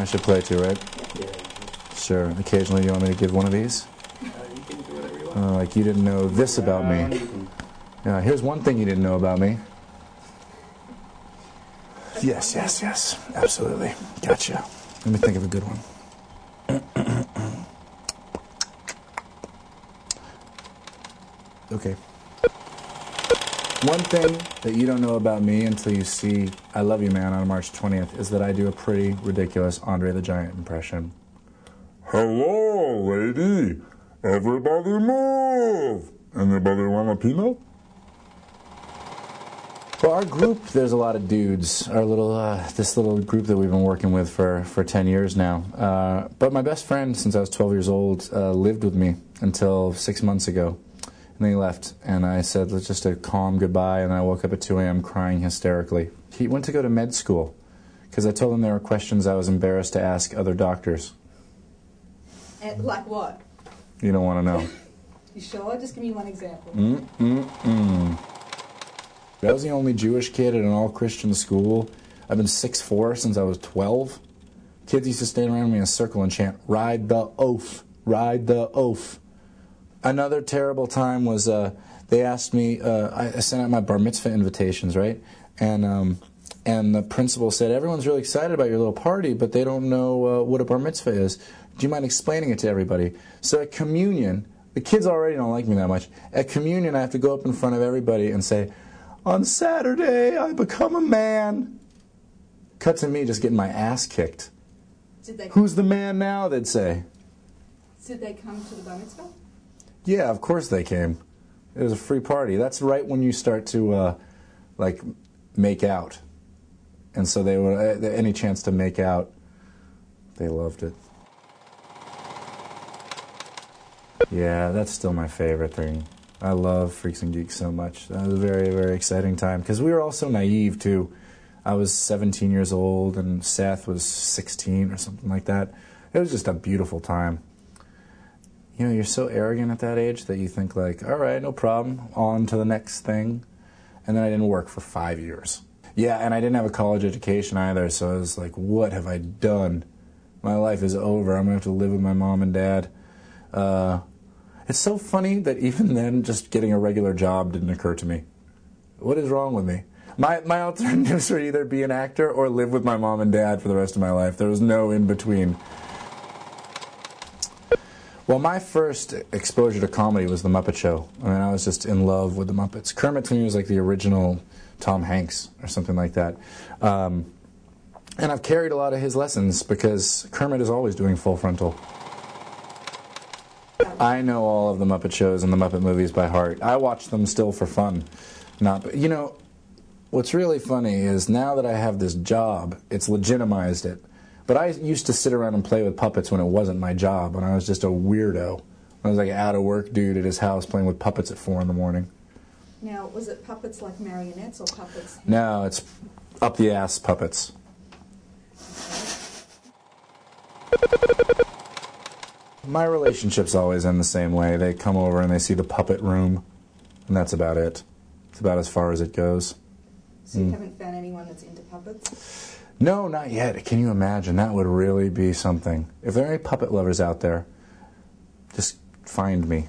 I should play to, right? Yeah. Sure. Occasionally you want me to give one of these? You can do whatever you want. Like you didn't know this about me. Yeah, here's one thing you didn't know about me. Yes, yes, yes. Absolutely. Gotcha. Let me think of a good one. Okay. One thing that you don't know about me until you see I Love You Man on March 20th is that I do a pretty ridiculous Andre the Giant impression. Hello, lady. Everybody move. Anybody want a peanut? Well, our group, there's a lot of dudes. Our little, this little group that we've been working with for 10 years now. But my best friend, since I was 12 years old, lived with me until 6 months ago. And then he left, and I said, let's just a calm goodbye, and I woke up at 2 a.m. crying hysterically. He went to go to med school, because I told him there were questions I was embarrassed to ask other doctors. Like what? You don't want to know. You sure? Just give me one example. I was the only Jewish kid at an all-Christian school. I've been 6'4" since I was 12. Kids used to stand around me in a circle and chant, "Ride the oaf, ride the oaf." Another terrible time was they asked me, I sent out my bar mitzvah invitations, right? And the principal said, everyone's really excited about your little party, but they don't know what a bar mitzvah is. Do you mind explaining it to everybody? So at communion, the kids already don't like me that much. At communion, I have to go up in front of everybody and say, on Saturday, I become a man. Cut to me just getting my ass kicked. Who's the man now, they'd say. Did they come to the bar mitzvah? Yeah, of course they came. It was a free party. That's right when you start to, like, make out. And so they would, any chance to make out, they loved it. Yeah, that's still my favorite thing. I love Freaks and Geeks so much. That was a very, very exciting time. Because we were all so naive, too. I was 17 years old, and Seth was 16 or something like that. It was just a beautiful time. You know, you're so arrogant at that age that you think like, all right, no problem, on to the next thing. And then I didn't work for 5 years. Yeah, and I didn't have a college education either, so I was like, what have I done? My life is over. I'm going to have to live with my mom and dad. It's so funny that even then, just getting a regular job didn't occur to me. What is wrong with me? My alternatives were either be an actor or live with my mom and dad for the rest of my life. There was no in between. Well, my first exposure to comedy was The Muppet Show. I mean, I was just in love with the Muppets. Kermit to me was like the original Tom Hanks or something like that. And I've carried a lot of his lessons because Kermit is always doing full frontal. I know all of the Muppet shows and the Muppet movies by heart. I watch them still for fun. You know, what's really funny is now that I have this job, it's legitimized it. But I used to sit around and play with puppets when it wasn't my job, when I was just a weirdo. I was like an out-of-work dude at his house playing with puppets at 4 in the morning. Now, was it puppets like marionettes or puppets? No, it's up-the-ass puppets. My relationships always end the same way. They come over and they see the puppet room, and that's about it. It's about as far as it goes. So you haven't found anyone that's into puppets? No, not yet. Can you imagine? That would really be something. If there are any puppet lovers out there, just find me.